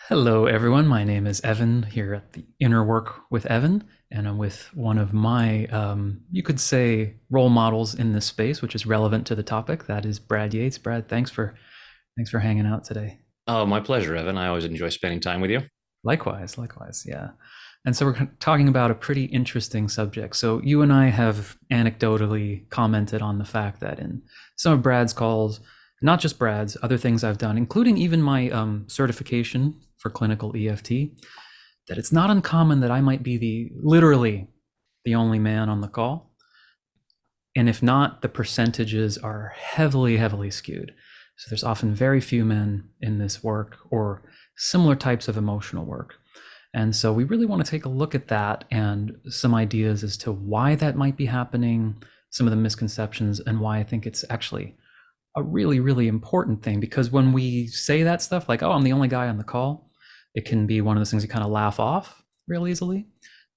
Hello, everyone. My name is Evan here at the Inner Work with Evan, and I'm with one of my, you could say, role models in this space, which is relevant to the topic. That is Brad Yates. Brad, thanks for hanging out today. Oh, my pleasure, Evan. I always enjoy spending time with you. Likewise, likewise, yeah. And so we're talking about a pretty interesting subject. So you and I have anecdotally commented on the fact that in some of Brad's calls, not just Brad's, other things I've done, including even my certification for clinical EFT, that it's not uncommon that I might be literally the only man on the call. And if not, the percentages are heavily, heavily skewed. So there's often very few men in this work or similar types of emotional work. And so we really want to take a look at that and some ideas as to why that might be happening, some of the misconceptions, and why I think it's actually a really, really important thing. Because when we say that stuff, like, oh, I'm the only guy on the call, it can be one of those things you kind of laugh off real easily.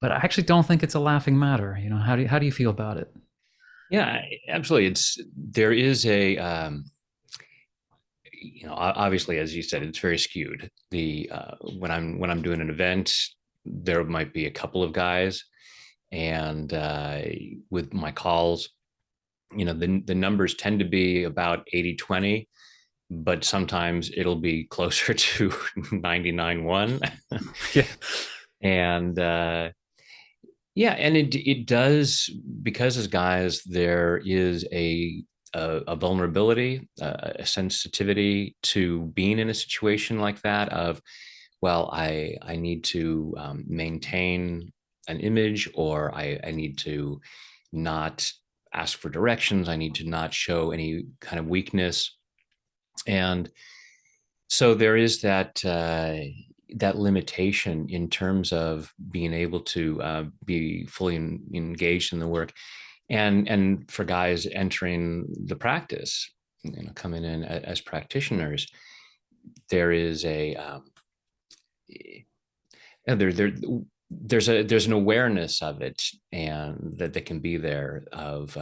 But I actually don't think it's a laughing matter. How do you feel about it? Yeah, absolutely. There is obviously, as you said, it's very skewed. The when I'm doing an event, there might be a couple of guys, and with my calls, the numbers tend to be about 80-20, but sometimes it'll be closer to 99-1. Yeah. And yeah, and it does, because as guys there is a vulnerability, a sensitivity to being in a situation like that. Of, well, I need to maintain an image, or I need to not ask for directions. I need to not show any kind of weakness, and so there is that limitation in terms of being able to be fully engaged in the work, and for guys entering the practice, coming in as practitioners, there is a there there's an awareness of it, and that can be there of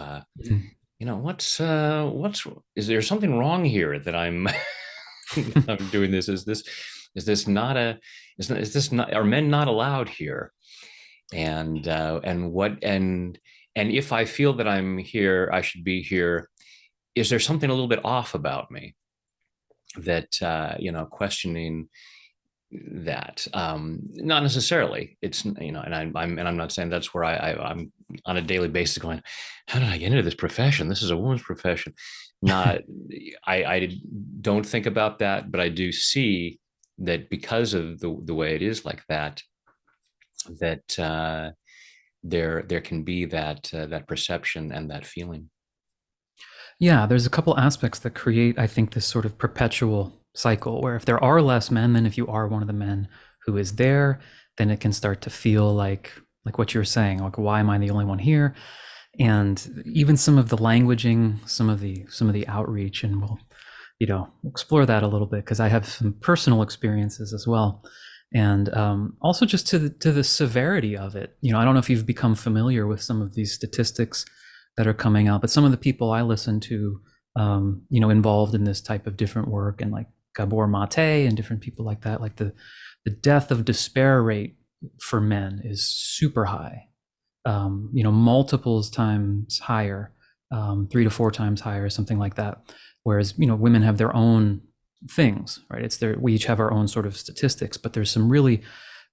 what's is there something wrong here that I'm doing this? Is this not a is this not, are men not allowed here? And if I feel that I'm here, I should be here. Is there something a little bit off about me? That questioning that, not necessarily. It's, and I'm not saying that's where I'm on a daily basis going, how did I get into this profession? This is a woman's profession. Not, I don't think about that, but I do see that because of the way it is like that, that there can be that perception and that feeling. Yeah, there's a couple aspects that create, I think, this sort of perpetual cycle where if there are less men, then if you are one of the men who is there, then it can start to feel like what you were saying, like why am I the only one here? And even some of the languaging, some of the outreach, and we'll explore that a little bit because I have some personal experiences as well, and also just to the severity of it. I don't know if you've become familiar with some of these statistics that are coming out, but some of the people I listen to, involved in this type of different work, and like Gabor Mate and different people like that, like the death of despair rate for men is super high, multiples times higher, 3 to 4 times higher, something like that. Whereas, women have their own things, right? We each have our own sort of statistics, but there's some really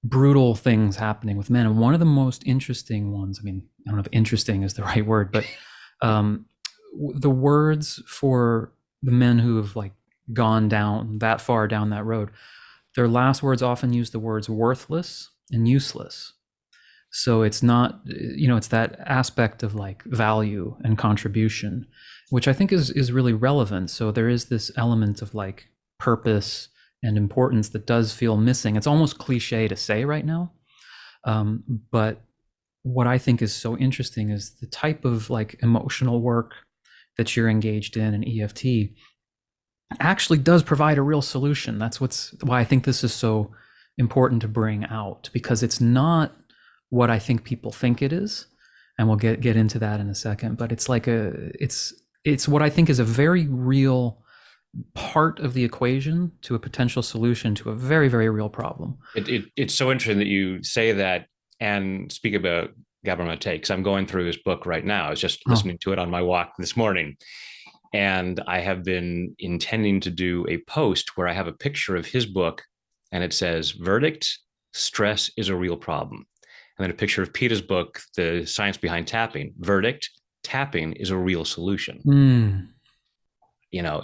brutal things happening with men. And one of the most interesting ones, I mean, I don't know if interesting is the right word, but um, the words for the men who have like gone down that far down that road, their last words often use the words worthless and useless. So it's not, it's that aspect of like value and contribution, which I think is really relevant. So there is this element of like purpose and importance that does feel missing. It's almost cliche to say right now, but what I think is so interesting is the type of like emotional work that you're engaged in EFT actually does provide a real solution. Why I think this is so important to bring out, because it's not what I think people think it is, and we'll get into that in a second. But it's what I think is a very real part of the equation to a potential solution to a very, very real problem. It's so interesting that you say that and speak about Gabor Mate, because I'm going through his book right now. I was just Oh, listening to it on my walk this morning. And I have been intending to do a post where I have a picture of his book and it says, Verdict, stress is a real problem. And then a picture of Peter's book, The Science Behind Tapping, Verdict, tapping is a real solution. mm,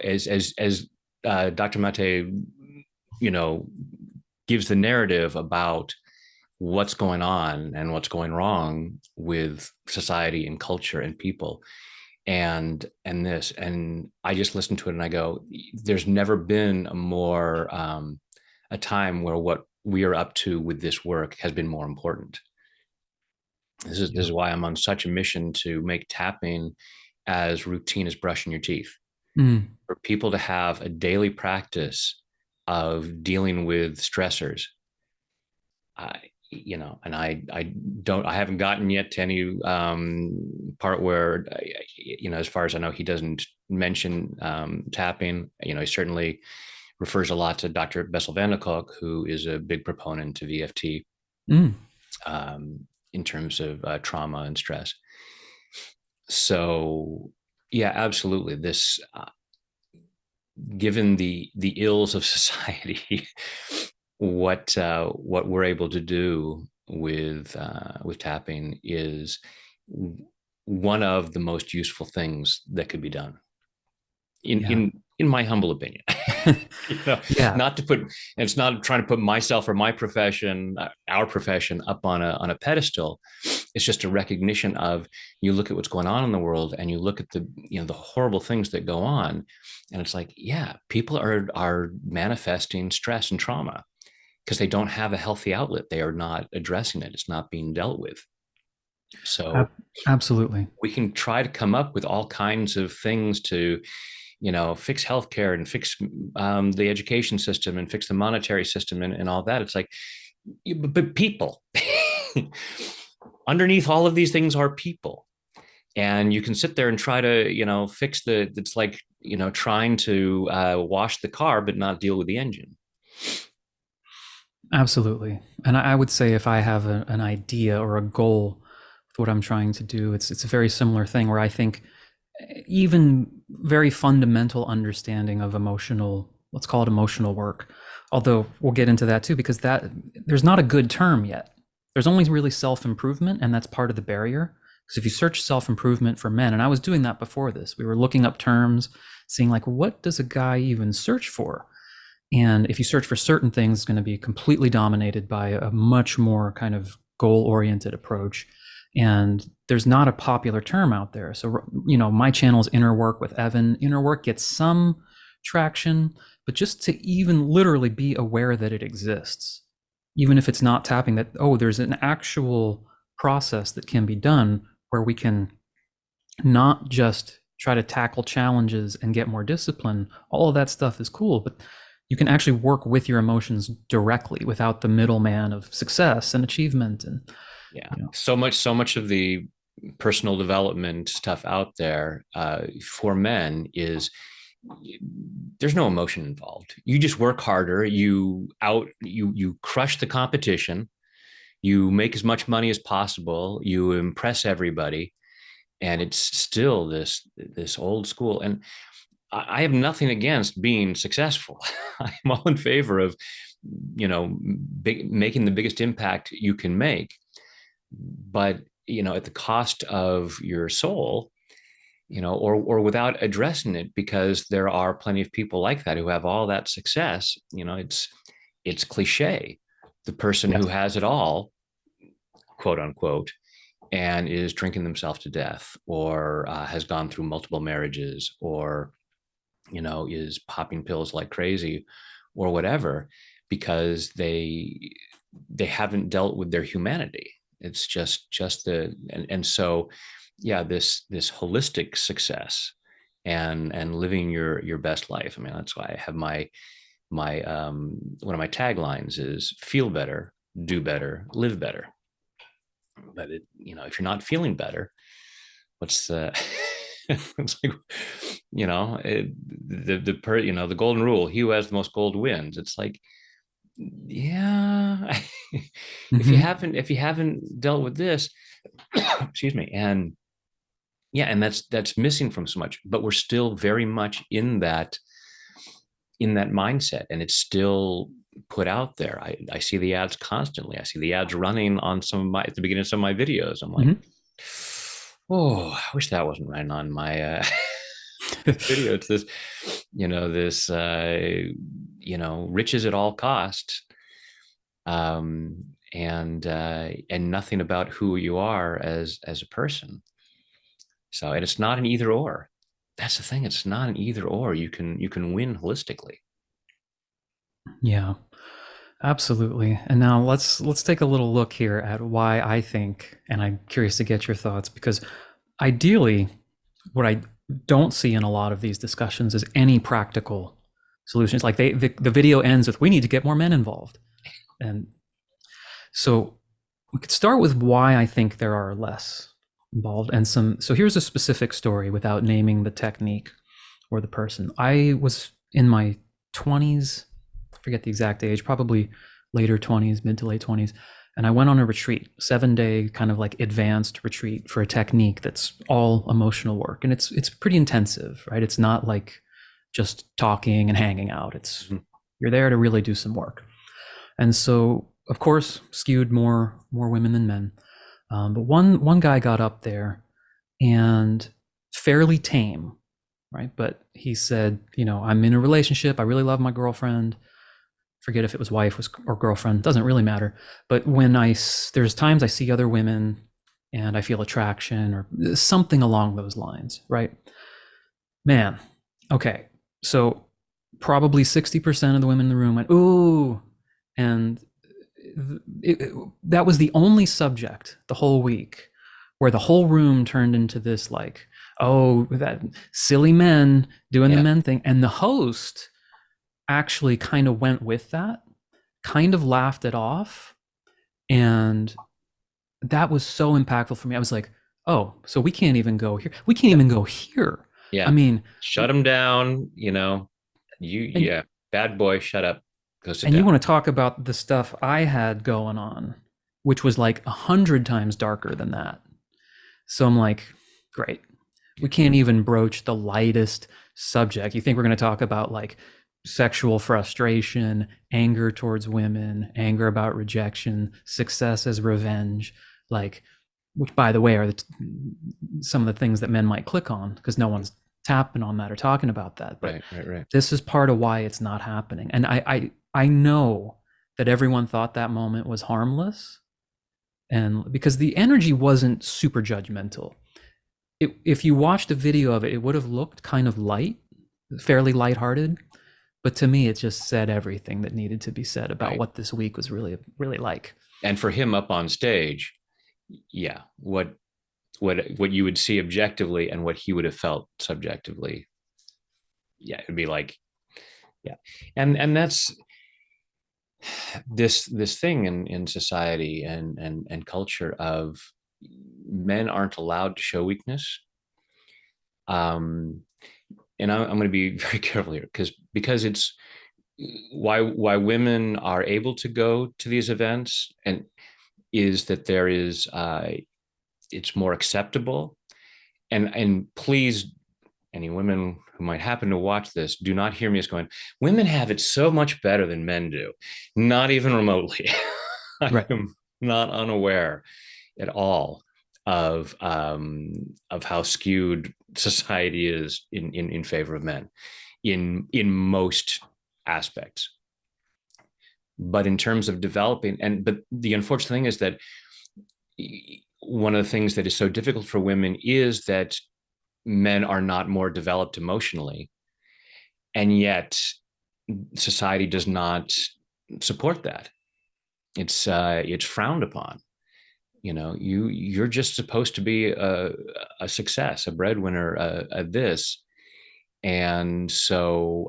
As Dr. Mate, you know, gives the narrative about what's going on and what's going wrong with society and culture and people and I just listen to it and I go, there's never been a more a time where what we are up to with this work has been more important. This is yeah. why I'm on such a mission to make tapping as routine as brushing your teeth, Mm, for people to have a daily practice of dealing with stressors. And I haven't gotten yet to any part where, as far as I know, he doesn't mention tapping. He certainly refers a lot to Dr. Bessel van der Kolk, who is a big proponent to VFT mm, um, in terms of trauma and stress. So, yeah, absolutely. This, given the ills of society, what we're able to do with tapping is one of the most useful things that could be done in yeah. my humble opinion. you know Yeah, Not to put, and it's not trying to put myself or my profession, our profession, up on a pedestal. It's just a recognition of, you look at what's going on in the world and you look at the horrible things that go on, and it's like, yeah, people are manifesting stress and trauma because they don't have a healthy outlet. They are not addressing it. It's not being dealt with. So ab- absolutely. we can try to come up with all kinds of things to, fix healthcare and fix the education system and fix the monetary system and all that. It's like, but people underneath all of these things are people. And you can sit there and try to, fix it's like, trying to wash the car, but not deal with the engine. Absolutely. And I would say if I have an idea or a goal with what I'm trying to do, it's a very similar thing where I think even very fundamental understanding of emotional, let's call it emotional work. Although we'll get into that too, because that there's not a good term yet. There's only really self-improvement, and that's part of the barrier. Because if you search self-improvement for men, and I was doing that before this, we were looking up terms, seeing like what does a guy even search for? And if you search for certain things, it's going to be completely dominated by a much more kind of goal oriented approach. And there's not a popular term out there. So, my channel is Inner Work with Evan. Inner Work gets some traction, but just to even literally be aware that it exists, even if it's not tapping that, oh, there's an actual process that can be done where we can not just try to tackle challenges and get more discipline. All of that stuff is cool, but you can actually work with your emotions directly without the middleman of success and achievement. And Yeah, you know so much of the personal development stuff out there for men is, there's no emotion involved. You just work harder. You crush the competition. You make as much money as possible. You impress everybody, and it's still this old school. And I have nothing against being successful. I'm all in favor of, making the biggest impact you can make, but at the cost of your soul, or without addressing it, because there are plenty of people like that who have all that success. It's cliche. The person who yes, has it all, quote unquote, and is drinking themselves to death, or has gone through multiple marriages, or is popping pills like crazy, or whatever, because they haven't dealt with their humanity. It's just and so, yeah, this holistic success and living your best life. I mean, that's why I have my one of my taglines is feel better, do better, live better. But if you're not feeling better, what's the It's like, the golden rule: he who has the most gold wins. It's like, yeah, Hmm. if you haven't dealt with this, excuse me, and yeah, and that's missing from so much, but we're still very much in that mindset, and it's still put out there. I see the ads constantly. I see the ads running on some of my at the beginning of some of my videos. I'm like, Hmm. oh, I wish that wasn't running on my video. It's this riches at all cost, and nothing about who you are as a person. So, and it's not an either or. That's the thing. It's not an either or. You can win holistically. Yeah, absolutely. And now let's take a little look here at why I think, and I'm curious to get your thoughts, because ideally, what I don't see in a lot of these discussions is any practical solutions. Like the video ends with, "We need to get more men involved," and so we could start with why I think there are less involved and some. So here's a specific story without naming the technique or the person. I was in my 20s, I forget the exact age, probably later 20s, mid to late 20s. And I went on a retreat, 7 day kind of like advanced retreat for a technique that's all emotional work. And it's pretty intensive, right? It's not like just talking and hanging out. It's Mhm. you're there to really do some work. And so, of course, skewed more women than men. But one guy got up there and fairly tame, right? But he said, I'm in a relationship. I really love my girlfriend. Forget if it was wife or girlfriend. Doesn't really matter. But there's times I see other women and I feel attraction or something along those lines, right? Man, okay. So probably 60% of the women in the room went, ooh. And that was the only subject the whole week where the whole room turned into this like, oh, that silly men doing the Yeah, men thing. And the host actually kind of went with that, kind of laughed it off. And that was so impactful for me. I was like, oh, so we can't even go here. We can't yeah, even go here. I yeah. mean, Shut him down. and Yeah, bad boy, shut up. Go sit and you down. want to talk about the stuff I had going on, which was like 100 times darker than that. So I'm like, great. We Yeah, can't even broach the lightest subject. You think we're going to talk about like sexual frustration, anger towards women, anger about rejection, success as revenge, like, which by the way are some of the things that men might click on because no one's tapping on that or talking about that. But right, right, right, this is part of why it's not happening. And I know that everyone thought that moment was harmless, and because the energy wasn't super judgmental. If you watched a video of it, it would have looked kind of light, fairly lighthearted. But to me, it just said everything that needed to be said about right. what this week was really, really like. And for him up on stage, yeah, what you would see objectively and what he would have felt subjectively, yeah, it'd be like, yeah, and that's this thing in society and culture of men aren't allowed to show weakness. Um, and I'm going to be very careful here because it's why women are able to go to these events and is that there is it's more acceptable. And please, any women who might happen to watch this, do not hear me as going, women have it so much better than men do. Not even remotely. I Right. am not unaware at all of how skewed society is in favor of men in most aspects. But in terms of developing, but the unfortunate thing is that one of the things that is so difficult for women is that men are not more developed emotionally, and yet society does not support that. It's frowned upon. You're just supposed to be a success, a breadwinner, this, and so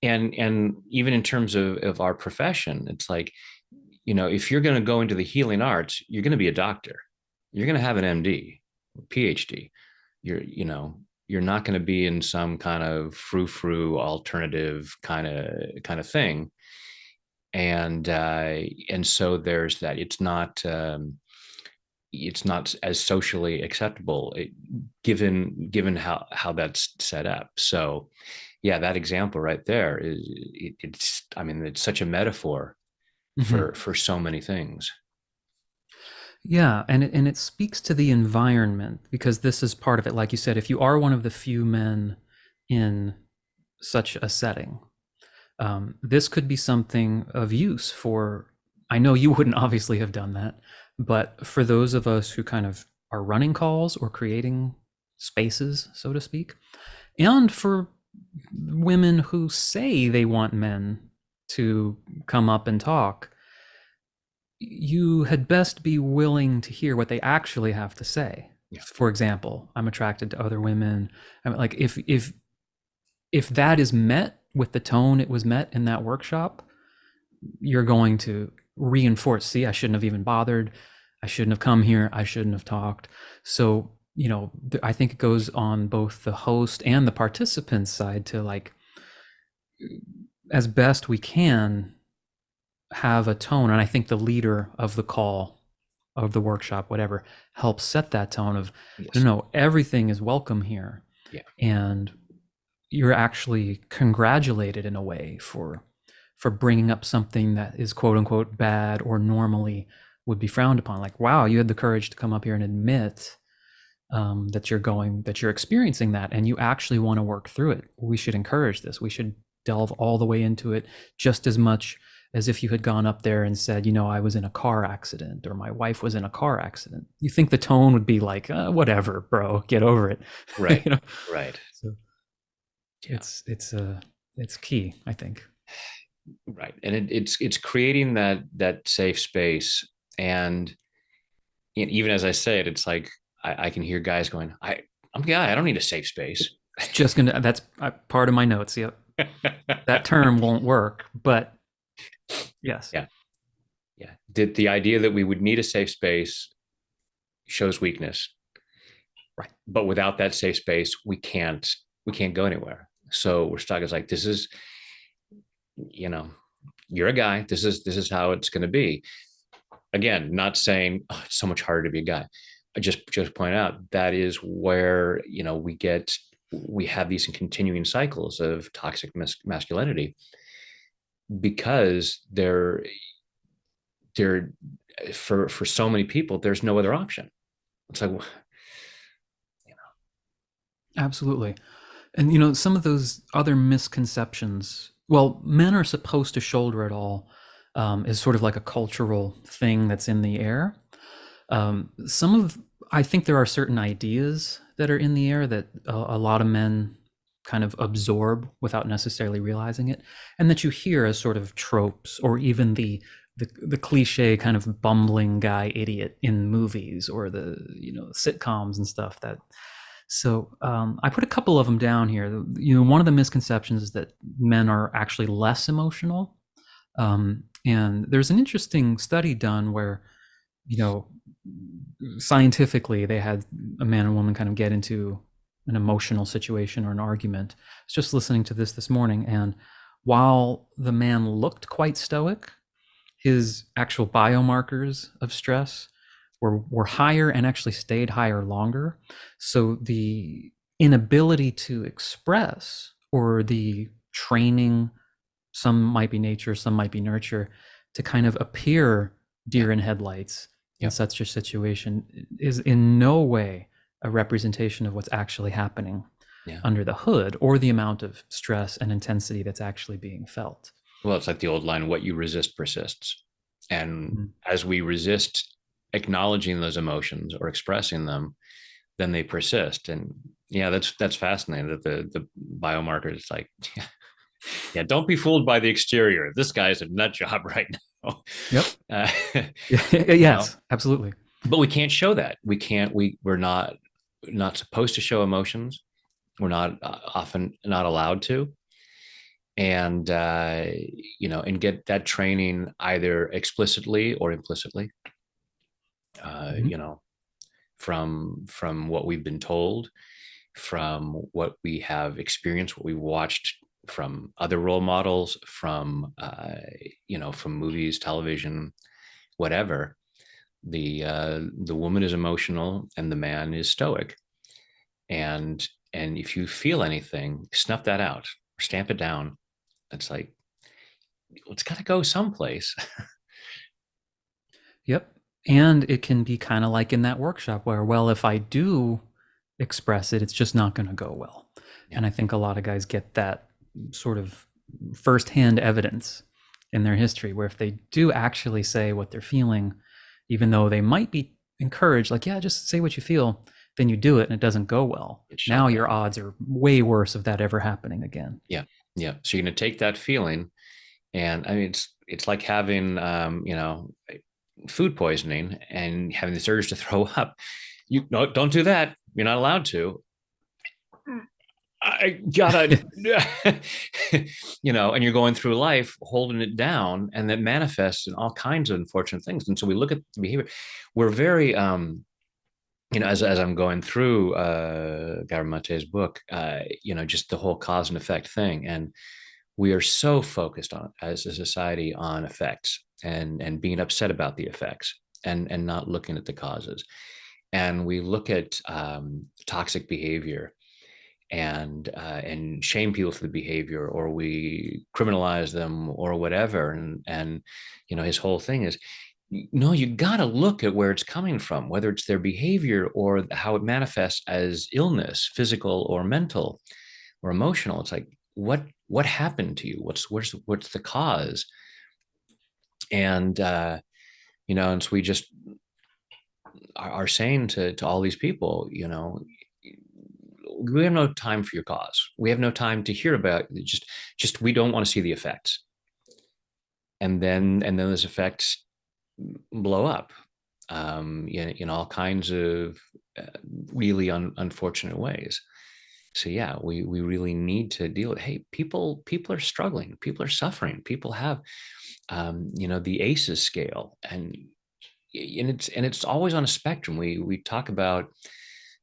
and even in terms of our profession, it's like, if you're going to go into the healing arts, you're going to be a doctor, you're going to have an MD. PhD. You're not going to be in some kind of frou-frou alternative kind of thing. And so there's that. It's not as socially acceptable, given how that's set up. So yeah, that example right there it's, I mean, it's such a metaphor Mm-hmm. for so many things. Yeah, and it speaks to the environment because this is part of it. Like you said, if you are one of the few men in such a setting, this could be something of use for. I know you wouldn't obviously have done that, but for those of us who kind of are running calls or creating spaces, so to speak, and for women who say they want men to come up and talk, you had best be willing to hear what they actually have to say. Yeah. For example, I'm attracted to other women. I mean, like if that is met with the tone it was met in that workshop, you're going to reinforce. See, I shouldn't have even bothered. I shouldn't have come here. I shouldn't have talked. So I think it goes on both the host and the participant side to like as best we can have a tone. And I think the leader of the call, of the workshop, whatever, helps set that tone of no, Yes. no, everything is welcome here. Yeah. And you're actually congratulated in a way for bringing up something that is quote unquote bad or normally would be frowned upon. Like, wow, you had the courage to come up here and admit that you're experiencing that, and you actually want to work through it. We should encourage this. We should delve all the way into it just as much as if you had gone up there and said, I was in a car accident or my wife was in a car accident. You think the tone would be like, whatever, bro, get over it. Right. you know, Right. so Yeah. it's key, I think. Right. And it's creating that safe space. And even as I say it, it's like I can hear guys going, I'm a guy, I don't need a safe space. It's just gonna. That's part of my notes. Yep, that term won't work, but yes, Yeah. Yeah. The idea that we would need a safe space shows weakness. right. But without that safe space, we can't go anywhere. So we're stuck. It's like, this is, you know, you're a guy. This is how it's going to be. Again, not saying, oh, it's so much harder to be a guy. I just point out that is where we have these continuing cycles of toxic masculinity, because they're for so many people there's no other option. It's like, Absolutely. And some of those other misconceptions. Well, men are supposed to shoulder it all, is sort of like a cultural thing that's in the air. Some of I think there are certain ideas that are in the air that a lot of men kind of absorb without necessarily realizing it, and that you hear as sort of tropes, or even the cliche kind of bumbling guy idiot in movies or the sitcoms and stuff. I put a couple of them down here. One of the misconceptions is that men are actually less emotional, and there's an interesting study done where you know scientifically they had a man and woman kind of get into an emotional situation or an argument. I was just listening to this morning, and while the man looked quite stoic, his actual biomarkers of stress were higher and actually stayed higher longer. So the inability to express, or the training, some might be nature, some might be nurture, to kind of appear yeah, deer in headlights in yeah, such a situation is in no way a representation of what's actually happening yeah. under the hood, or the amount of stress and intensity that's actually being felt. Well, it's like the old line, what you resist persists. And Mhm. as we resist acknowledging those emotions or expressing them, then they persist. And yeah, that's fascinating that the biomarker is like, yeah, yeah, don't be fooled by the exterior. This guy's a nut job right now. Yep. uh, you know, Yes, absolutely. but we can't show that. We can't. We're not supposed to show emotions. We're not often not allowed to. And and get that training either explicitly or implicitly. Mhm. You know, from what we've been told, from what we have experienced, what we watched from other role models, from from movies, television, whatever. The woman is emotional and the man is stoic, and if you feel anything, snuff that out or stamp it down. It's like, it's got to go someplace. Yep. And it can be kind of like in that workshop where, well, if I do express it, it's just not going to go well. Yeah, And I think a lot of guys get that sort of firsthand evidence in their history where if they do actually say what they're feeling, even though they might be encouraged, like, yeah, just say what you feel, then you do it and it doesn't go well. it's shut Now your down. odds are way worse of that ever happening again. Yeah, yeah. So you're going to take that feeling, and I mean, it's like having food poisoning and having this urge to throw up. You no, don't do that. You're not allowed to. I gotta, and you're going through life holding it down, and that manifests in all kinds of unfortunate things. And so we look at the behavior. We're very, as I'm going through Gabor book, just the whole cause and effect thing, and we are so focused on as a society on effects and being upset about the effects and not looking at the causes. And we look at toxic behavior and shame people for the behavior, or we criminalize them or whatever. And his whole thing is, no, you got to look at where it's coming from, whether it's their behavior or how it manifests as illness, physical or mental or emotional. It's like, what happened to you? What's the cause? And and so we just are saying to all these people, we have no time for your cause. We have no time to hear about it. Just we don't want to see the effects. And then those effects blow up in all kinds of uh, really unfortunate ways. So yeah, we really need to deal with, hey, people are struggling, people are suffering, people have the ACEs scale, and it's always on a spectrum. We talk about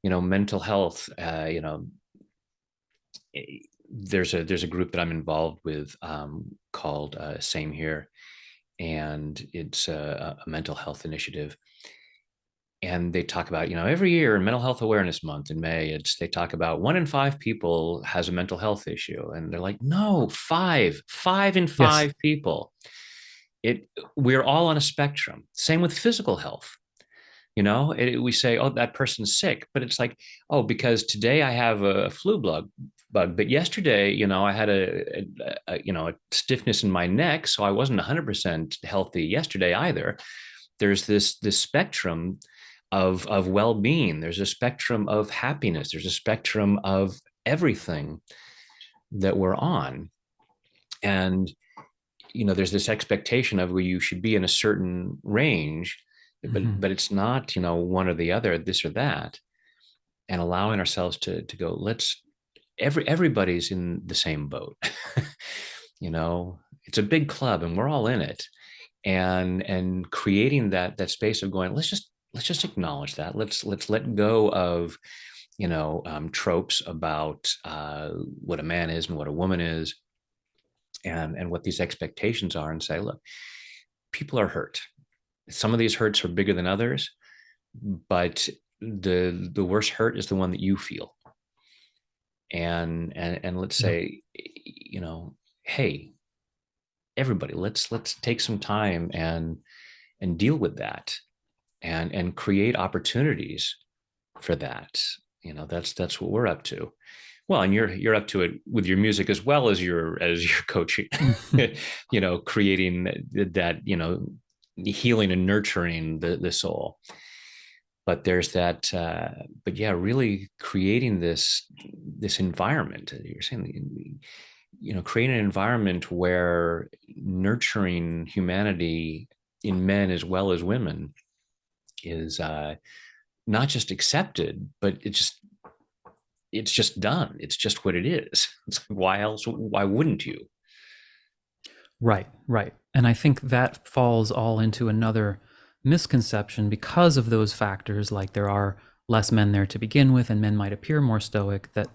mental health. There's a group that I'm involved with called Same Here, and it's a mental health initiative. And they talk about, every year in Mental Health Awareness Month in May, they talk about 1 in 5 people has a mental health issue, and they're like, no, five in Yes. five people. It We're all on a spectrum. Same with physical health. We say, oh, that person's sick, but it's like, oh, because today I have a bug, but yesterday, I had a stiffness in my neck, so I wasn't 100% healthy yesterday either. There's this spectrum of well-being. There's a spectrum of happiness. There's a spectrum of everything that we're on. And there's this expectation of where you should be in a certain range, but Mm-hmm. it's not, one or the other, this or that. And allowing ourselves to go, everybody's in the same boat. you know it's a big club and we're all in it, and creating that space of going, let's just acknowledge that. Let's let go of tropes about what a man is and what a woman is, and what these expectations are, and say, look, people are hurt. Some of these hurts are bigger than others, but the worst hurt is the one that you feel. And let's Yep. say, hey, everybody, let's take some time and deal with that, and create opportunities for that. That's what we're up to. Well, and you're up to it with your music as well as your coaching. Creating that, healing and nurturing the soul. But there's that, but yeah, really creating this environment, you're saying, create an environment where nurturing humanity in men as well as women is not just accepted, but it's just done. It's just what it is. It's like, why else? Why wouldn't you? Right, right. And I think that falls all into another misconception because of those factors. Like there are less men there to begin with and men might appear more stoic, that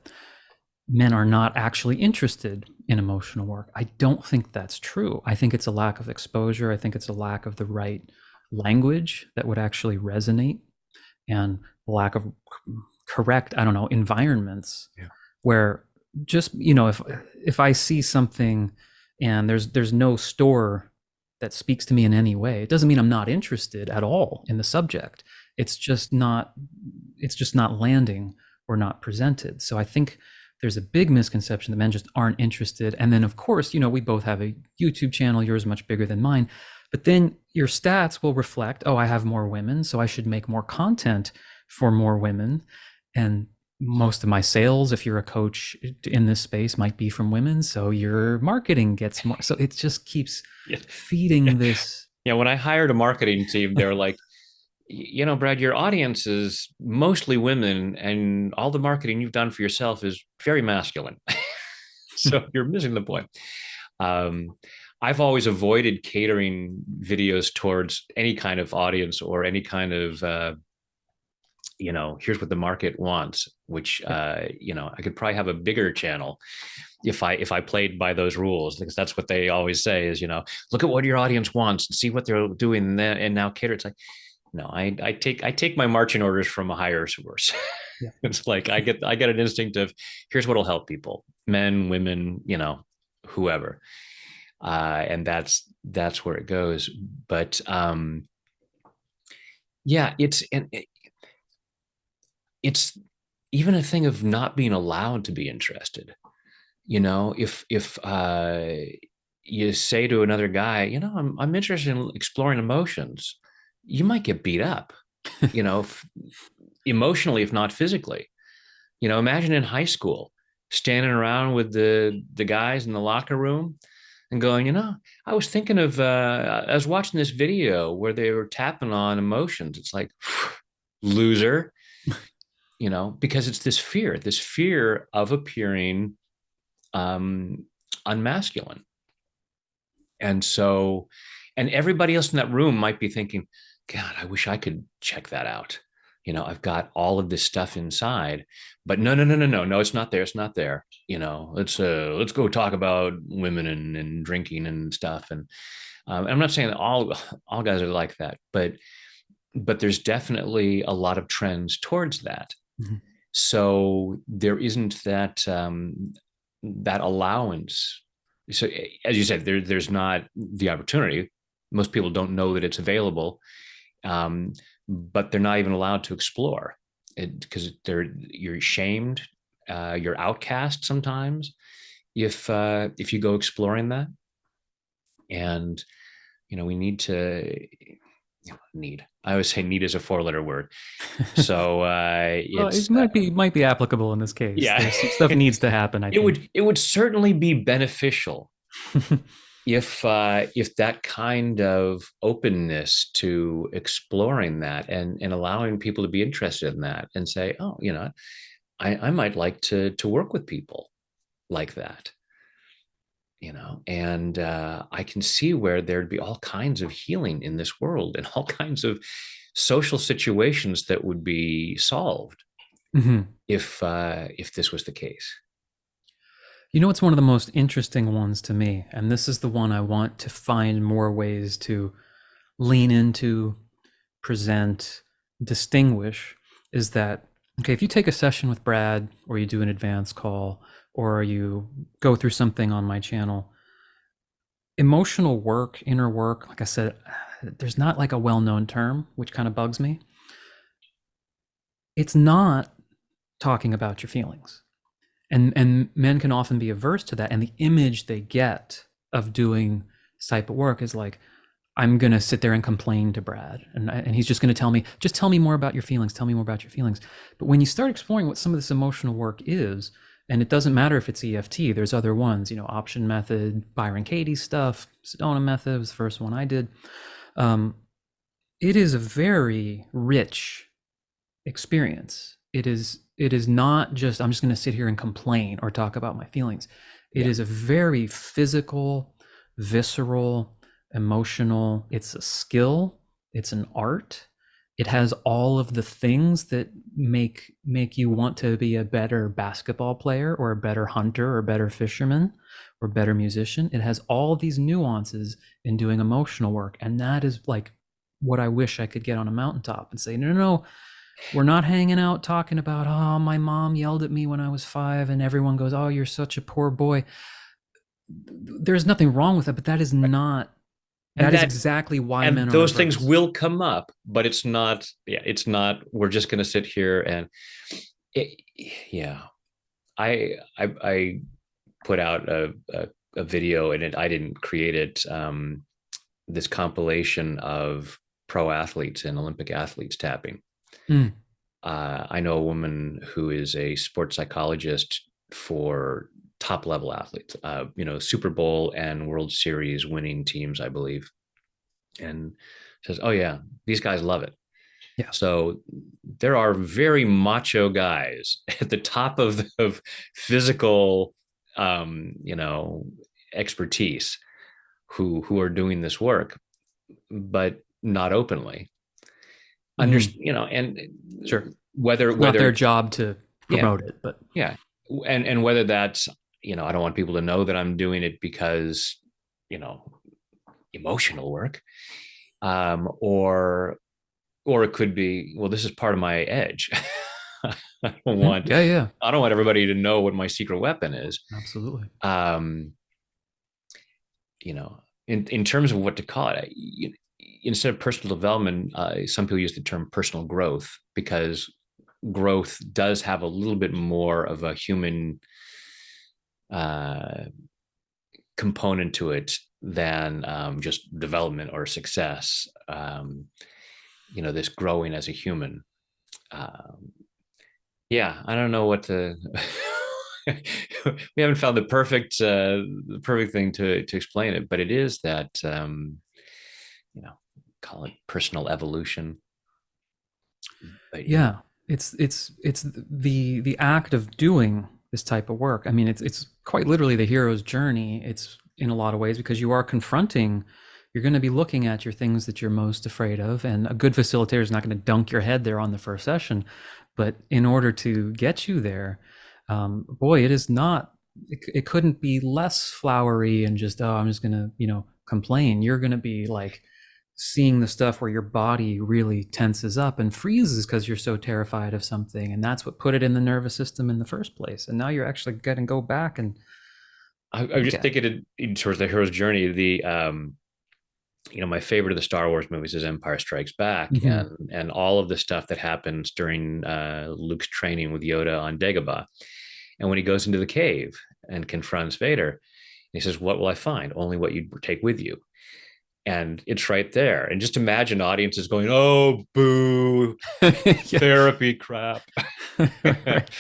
men are not actually interested in emotional work. I don't think that's true. I think it's a lack of exposure. I think it's a lack of the right language that would actually resonate, and the lack of correct, I don't know, environments Yeah. where, just, if I see something and there's no store that speaks to me in any way, it doesn't mean I'm not interested at all in the subject. It's just not it's just not landing or not presented. So I think there's a big misconception that men just aren't interested. And then, of course, we both have a YouTube channel. Yours is much bigger than mine. But then your stats will reflect, oh, I have more women, so I should make more content for more women. And most of my sales, if you're a coach in this space, might be from women. So your marketing gets more. So it just keeps Yeah. feeding this. Yeah. When I hired a marketing team, they were like, Brad, your audience is mostly women, and all the marketing you've done for yourself is very masculine. So you're missing the point. Um, I've always avoided catering videos towards any kind of audience or any kind of, here's what the market wants, which, Yep. I could probably have a bigger channel if I played by those rules, because that's what they always say is, look at what your audience wants and see what they're doing, and now cater. It's like, no, I take my marching orders from a higher source. Yeah. It's like I get an instinct of, here's what'll help people, men, women, whoever, and that's where it goes. But yeah, it's even a thing of not being allowed to be interested. If you say to another guy, I'm interested in exploring emotions, you might get beat up, you know, emotionally, if not physically. Imagine in high school, standing around with the guys in the locker room and going, I was thinking of, I was watching this video where they were tapping on emotions. It's like, loser, because it's this fear of appearing um, unmasculine. And so, and everybody else in that room might be thinking, God, I wish I could check that out. I've got all of this stuff inside, but no, no, no, no, no, no, it's not there. It's not there. Let's go talk about women and drinking and stuff. And I'm not saying that all guys are like that, but there's definitely a lot of trends towards that. Mhm. So there isn't that allowance. So as you said, there's not the opportunity. Most people don't know that it's available, um, but they're not even allowed to explore it because you're shamed, you're outcast sometimes if you go exploring that. And we need to need. I always say need is a four-letter word. So Well, it it's might be applicable in this case. yeah. There's some stuff needs to happen, I it think. would it would certainly be beneficial if that kind of openness to exploring that and allowing people to be interested in that and say, oh, I might like to work with people like that, and I can see where there'd be all kinds of healing in this world and all kinds of social situations that would be solved Mhm. if this was the case. It's one of the most interesting ones to me, and this is the one I want to find more ways to lean into, present, distinguish, is that, okay, if you take a session with Brad, or you do an advance call, or you go through something on my channel, emotional work, inner work, like I said, there's not like a well-known term, which kind of bugs me. It's not talking about your feelings. And men can often be averse to that, and the image they get of doing this type of work is like, I'm gonna sit there and complain to Brad, and he's just gonna tell me, just tell me more about your feelings, tell me more about your feelings. But when you start exploring what some of this emotional work is, and it doesn't matter if it's EFT, there's other ones, option method, Byron Katie stuff, Sedona method was the first one I did. um, it is a very rich experience. It is not just, I'm just going to sit here and complain or talk about my feelings. It Yeah. is a very physical, visceral, emotional. It's a skill. It's an art. It has all of the things that make you want to be a better basketball player or a better hunter or a better fisherman or better musician. It has all these nuances in doing emotional work, and that is like what I wish I could get on a mountaintop and say, no, no, no, we're not hanging out talking about, oh, my mom yelled at me when I was 5, and everyone goes, oh, you're such a poor boy. There's nothing wrong with that, but that is not, And that is that exactly why men and are those things reversed. will come up, but it's not, yeah, it's not, we're just going to sit here and it, yeah. I put out a video, and I didn't create it. This compilation of pro athletes and Olympic athletes tapping. Mm, I know a woman who is a sports psychologist for top level athletes, Super Bowl and World Series winning teams, I believe, and says, "Oh yeah, these guys love it." yeah. So there are very macho guys at the top of physical, you know, expertise who are doing this work, but not openly. Mhm. And Sure. whether It's not whether their it's job to yeah, promote it, but yeah, and whether that's, I don't want people to know that I'm doing it because, you know emotional work, or it could be, well, this is part of my edge. I don't mhm. want Yeah, yeah, I don't want everybody to know what my secret weapon is. absolutely. Um, in terms of what to call it, instead of personal development, some people use the term personal growth, because growth does have a little bit more of a human uh, component to it than just development or success. This growing as a human. Um, yeah, I don't know what to. We haven't found the perfect thing to explain it, but it is that, you know call it personal evolution. But yeah. Yeah, it's the act of doing this type of work. I mean, it's quite literally the hero's journey. It's in a lot of ways because you are confronting. You're going to be looking at your things that you're most afraid of, and a good facilitator is not going to dunk your head there on the first session. But in order to get you there, boy, it is not. It couldn't be less flowery and just, oh, I'm just going to complain. You're going to be like seeing the stuff where your body really tenses up and freezes because you're so terrified of something, and that's what put it in the nervous system in the first place, and now you're actually going to go back and I was look just at it. thinking in towards the hero's journey. My favorite of the Star Wars movies is Empire Strikes Back, Mm-hmm. and all of the stuff that happens during Luke's training with Yoda on Dagobah, and when he goes into the cave and confronts Vader, he says, "What will I find? Only what you take with you." And it's right there. And just imagine audiences going, "Oh, boo, Yeah. therapy crap." Right.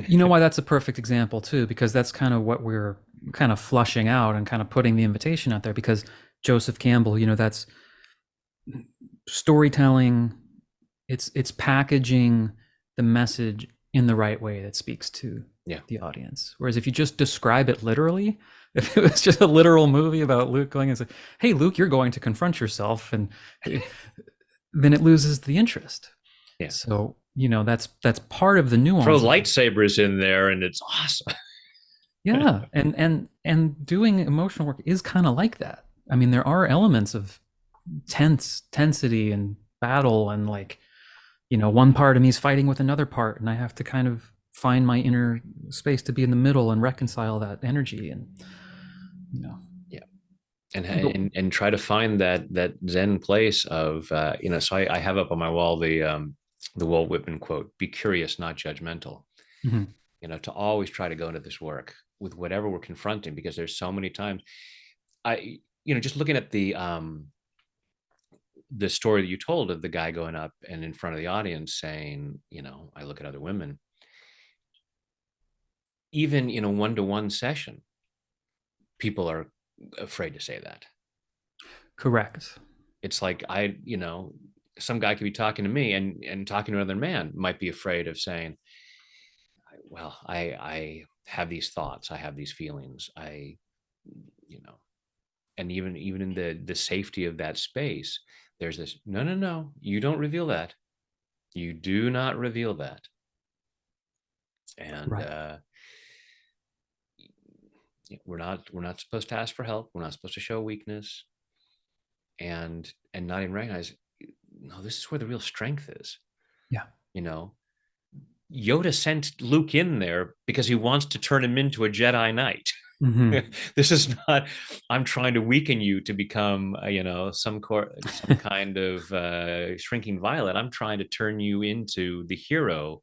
You know why that's a perfect example too, because that's kind of what we're kind of flushing out and kind of putting the invitation out there, because Joseph Campbell, that's storytelling. It's packaging the message in the right way that speaks to Yeah. the audience. Whereas if you just describe it literally, if it was just a literal movie about Luke going and say, "Hey, Luke, you're going to confront yourself," and then it loses the interest. Yeah. So that's part of the Throw nuances. lightsabers in there and it's awesome. Yeah, and doing emotional work is kind of like that. I mean, there are elements of tensity and battle, and like, one part of me is fighting with another part, and I have to kind of find my inner space to be in the middle and reconcile that energy, and you know Yeah. And, but and try to find that Zen place of, so I have up on my wall the Walt Whitman quote: "Be curious, not judgmental." mhm. To always try to go into this work with whatever we're confronting, because there's so many times just looking at the story that you told of the guy going up and in front of the audience saying, "I look at other women." Even in a one-to-one session, people are afraid to say that. Correct. It's like, some guy could be talking to me, and talking to another man might be afraid of saying, "Well, I have these thoughts, I have these feelings, you know and even in the safety of that space, There's this, no, no, no, you don't reveal that. You do not reveal that. And Right. we're not supposed to ask for help. We're not supposed to show weakness, and not even recognize, no, this is where the real strength is. Yeah. You know, Yoda sent Luke in there because he wants to turn him into a Jedi Knight. Hmm. This is not, I'm trying to weaken you to become, some kind of shrinking violet. I'm trying to turn you into the hero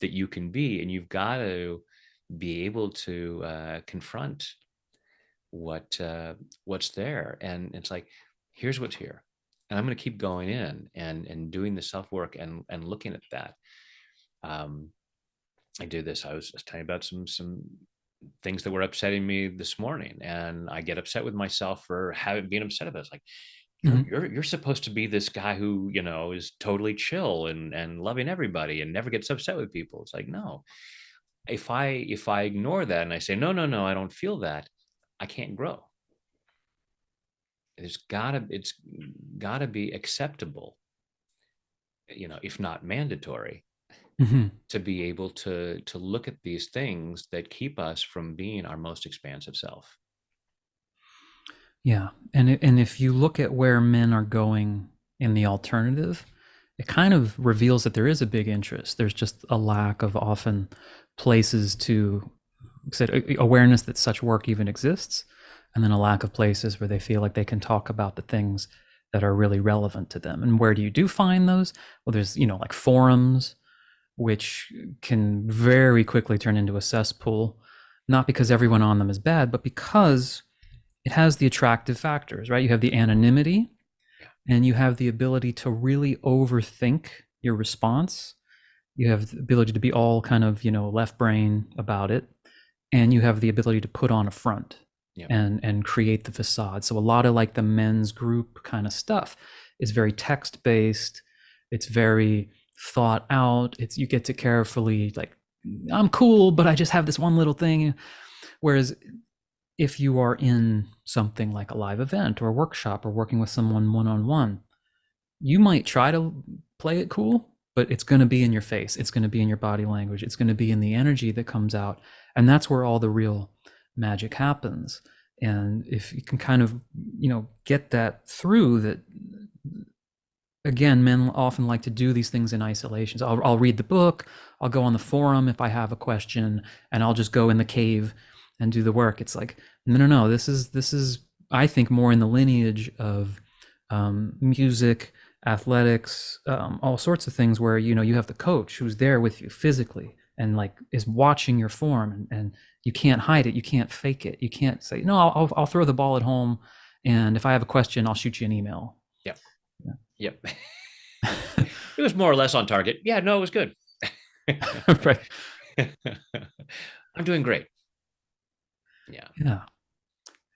that you can be, and you've got to be able to confront what what's there. And it's like, here's what's here, and I'm going to keep going in and doing the self work and looking at that. um, I do this. I was just telling you about some things that were upsetting me this morning, and I get upset with myself for having being upset about it. It's like, Hmm. you're supposed to be this guy who, is totally chill and loving everybody and never gets upset with people. It's like, no. If I ignore that and I say, no, no, no, I don't feel that, I can't grow. It's gotta be acceptable, if not mandatory, Hmm. to be able to look at these things that keep us from being our most expansive self. Yeah. And if you look at where men are going in the alternative, it kind of reveals that there is a big interest. There's just a lack of often places to said awareness that such work even exists, and then a lack of places where they feel like they can talk about the things that are really relevant to them. And where do you find those? Well, there's like forums, which can very quickly turn into a cesspool, not because everyone on them is bad, but because it has the attractive factors, right? You have the anonymity, Yeah. and you have the ability to really overthink your response. You have the ability to be all kind of left brain about it, and you have the ability to put on a front Yeah. and create the facade. So a lot of like the men's group kind of stuff is very text based. It's very thought out. It's you get to carefully like, I'm cool, but I just have this one little thing. Whereas if you are in something like a live event or a workshop or working with someone one on one, you might try to play it cool, but it's going to be in your face. It's going to be in your body language. It's going to be in the energy that comes out. And that's where all the real magic happens. And if you can kind of, get that through that, again, men often like to do these things in isolation. So I'll read the book, I'll go on the forum if I have a question, and I'll just go in the cave and do the work. It's like, no, no, no. This is I think more in the lineage of music, athletics, all sorts of things where you have the coach who's there with you physically and like is watching your form, and you can't hide it, you can't fake it, you can't say no. I'll throw the ball at home, and if I have a question, I'll shoot you an email. Yep. Yep. It was more or less on target. Yeah, no, it was good. Right. I'm doing great. Yeah. Yeah.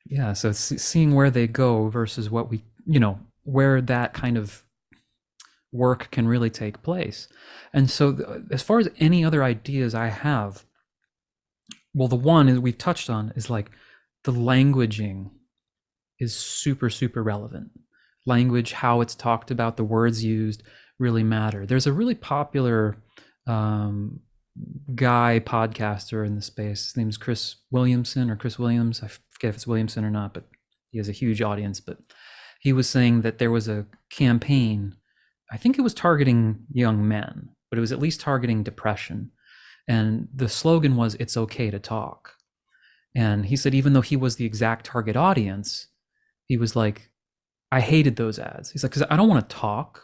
Yeah. So seeing where they go versus what where that kind of work can really take place. And so, as far as any other ideas I have, well, the one is we've touched on is like the languaging is super, super relevant. Language, how it's talked about, the words used really matter. There's a really popular um, guy podcaster in the space. His name's Chris Williamson or Chris Williams. I forget if it's Williamson or not, but he has a huge audience. But he was saying that there was a campaign, I think it was targeting young men, but it was at least targeting depression. And the slogan was, "It's okay to talk." And he said, even though he was the exact target audience, he was like, I hated those ads. He's like, because I don't want to talk.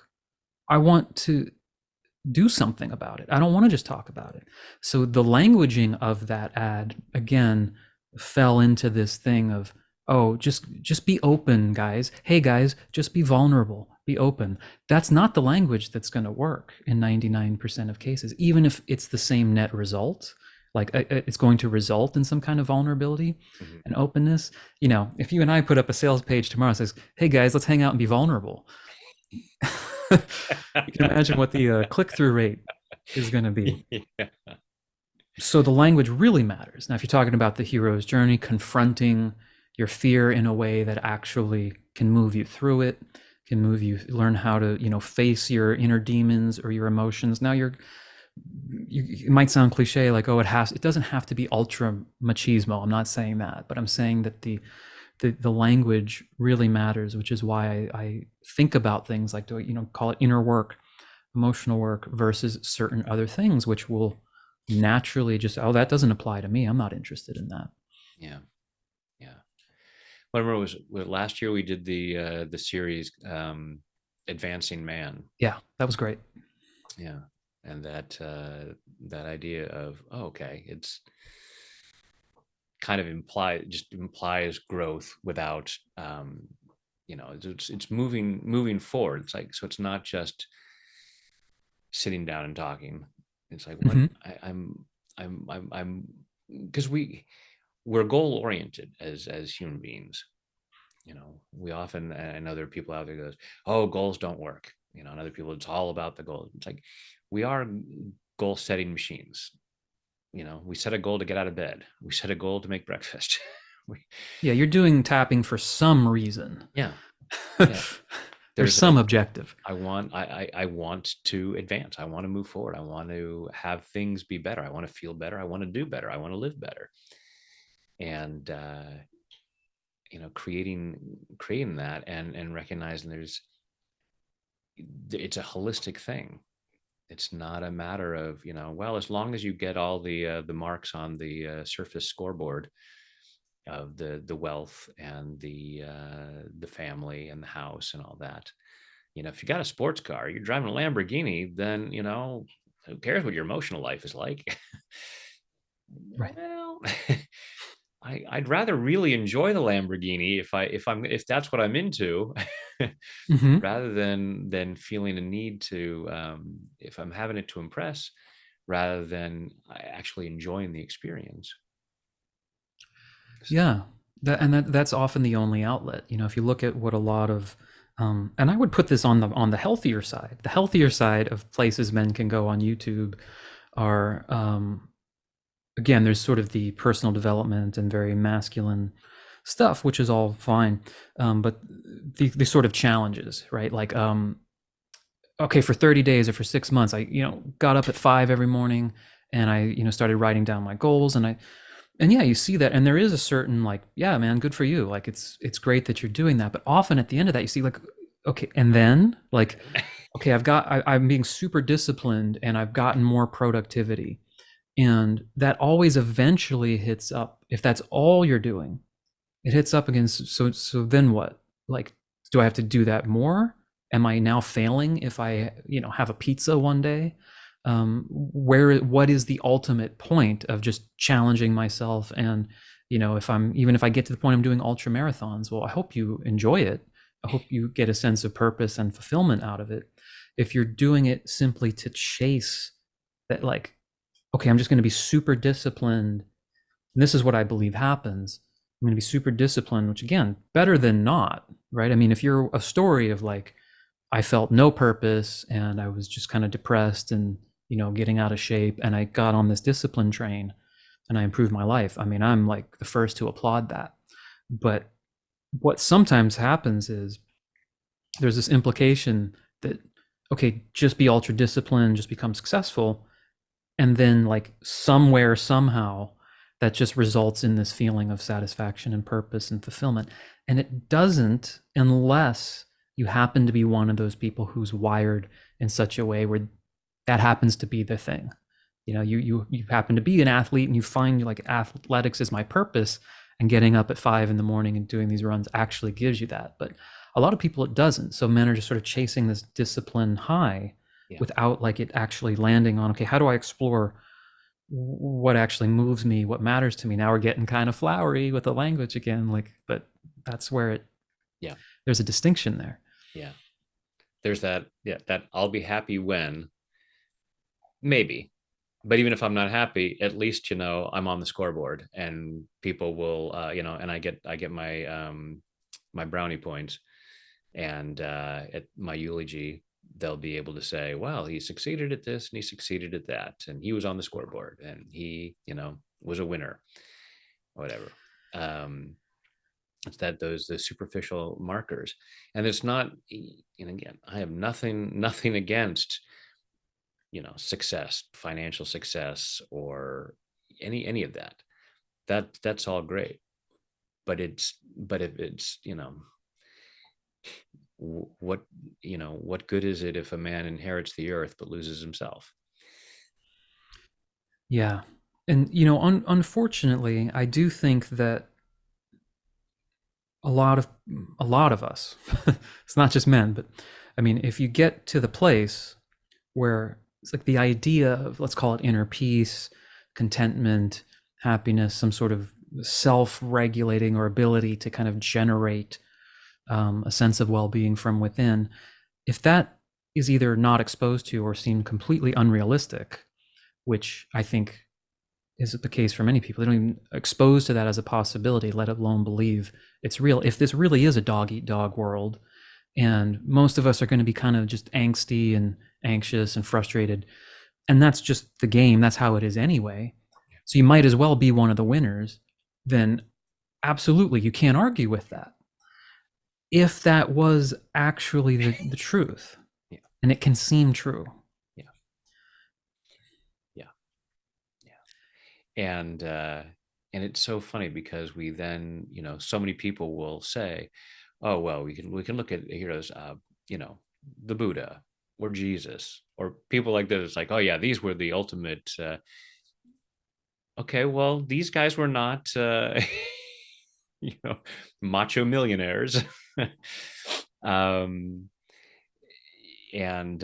I want to do something about it. I don't want to just talk about it. So the languaging of that ad again fell into this thing of, oh, just be open, guys. Hey guys, just be vulnerable, be open. That's not the language that's going to work in 99% of cases, even if it's the same net result. Like it's going to result in some kind of vulnerability Mhm. and openness. If you and I put up a sales page tomorrow that says, hey guys, let's hang out and be vulnerable, you can imagine what the click-through rate is going to be. Yeah. So the language really matters. Now, if you're talking about the hero's journey, confronting your fear in a way that actually can move you through it, can move you. Learn how to, face your inner demons or your emotions. Now it might sound cliche, like, oh, it doesn't have to be ultra machismo. I'm not saying that, but I'm saying that the language really matters, which is why I think about things like, do I, call it inner work, emotional work versus certain other things, which will naturally just, oh, that doesn't apply to me. I'm not interested in that. Yeah. Yeah. Well, I remember was last year we did the series Advancing Man. Yeah, that was great. Yeah. And that idea of, oh, okay, it's kind of implies growth without it's moving forward. It's like, so it's not just sitting down and talking. It's like, what Mm-hmm. I'm because we're goal oriented as human beings. We often, and other people out there goes, oh, goals don't work. And other people, it's all about the goal. It's like, we are goal setting machines. We set a goal to get out of bed. We set a goal to make breakfast. we, Yeah, you're doing tapping for some reason. yeah, yeah. There's There's a some objective. I want to advance. I want to move forward. I want to have things be better. I want to feel better. I want to do better. I want to live better. And creating that, and recognizing it's a holistic thing. It's not a matter of, well, as long as you get all the marks on the surface scoreboard of the wealth and the family and the house and all that. If you got a sports car, you're driving a Lamborghini, then who cares what your emotional life is like? Right. Well, I'd rather really enjoy the Lamborghini if that's what I'm into, Mm-hmm. rather than feeling a need to, if I'm having it to impress, rather than actually enjoying the experience. So, Yeah, that's often the only outlet. If you look at what a lot of, and I would put this on the healthier side. The healthier side of places men can go on YouTube are, again, there's sort of the personal development and very masculine stuff, which is all fine, but the sort of challenges, right? Like, okay, for 30 days or for 6 months, I got up at 5 every morning, and I started writing down my goals, and yeah, you see that, and there is a certain, like, yeah, man, good for you, like, it's great that you're doing that, but often at the end of that you see, like, okay, and then, like, okay, I'm being super disciplined and I've gotten more productivity, and that always eventually hits up, if that's all you're doing, it hits up against, so then what? Like, do I have to do that more? Am I now failing if I, have a pizza one day? What is the ultimate point of just challenging myself? And, if I get to the point I'm doing ultra marathons, well, I hope you enjoy it. I hope you get a sense of purpose and fulfillment out of it. If you're doing it simply to chase that, like, okay, I'm just going to be super disciplined, and this is what I believe happens. I'm going to be super disciplined, which, again, better than not, right? I mean, if you're a story of, like, I felt no purpose and I was just kind of depressed and, getting out of shape, and I got on this discipline train and I improved my life. I mean, I'm like the first to applaud that. But what sometimes happens is there's this implication that, okay, just be ultra disciplined, just become successful, and then, like, somewhere, somehow, that just results in this feeling of satisfaction and purpose and fulfillment, and it doesn't, unless you happen to be one of those people who's wired in such a way where that happens to be the thing. You happen to be an athlete and you find, like, athletics is my purpose, and getting up at 5 in the morning and doing these runs actually gives you that. But a lot of people, it doesn't, so men are just sort of chasing this discipline high yeah, without, like, it actually landing on, okay, how do I explore what actually moves me, what matters to me? Now we're getting kind of flowery with the language again, like, but that's where yeah, there's a distinction there. yeah. There's that. Yeah, that I'll be happy when, maybe, but even if I'm not happy, at least I'm on the scoreboard, and people will, and I get my brownie points, and at my eulogy, they'll be able to say, well, he succeeded at this and he succeeded at that, and he was on the scoreboard, and he was a winner, whatever. um It's that those superficial markers, and it's not. And again, I have nothing against success, financial success, or any of that. That's all great, but if it's what what good is it if a man inherits the earth but loses himself? Yeah. And, unfortunately, I do think that a lot of a lot of us, it's not just men, but I mean, if you get to the place where it's like the idea of, let's call it inner peace, contentment, happiness, some sort of self-regulating or ability to kind of generate a sense of well-being from within, if that is either not exposed to or seemed completely unrealistic, which I think is the case for many people. They don't even expose to that as a possibility, let alone believe it's real. If this really is a dog eat dog world, and most of us are going to be kind of just angsty and anxious and frustrated, and that's just the game, that's how it is anyway. So you might as well be one of the winners, then absolutely you can't argue with that. If that was actually the truth, Yeah, and it can seem true. yeah, yeah, yeah. And it's so funny because we then, so many people will say, oh well, we can look at heroes, you know the Buddha or Jesus or people like this. It's like, oh yeah, these were the ultimate. Okay, well, these guys were not you know macho millionaires. um and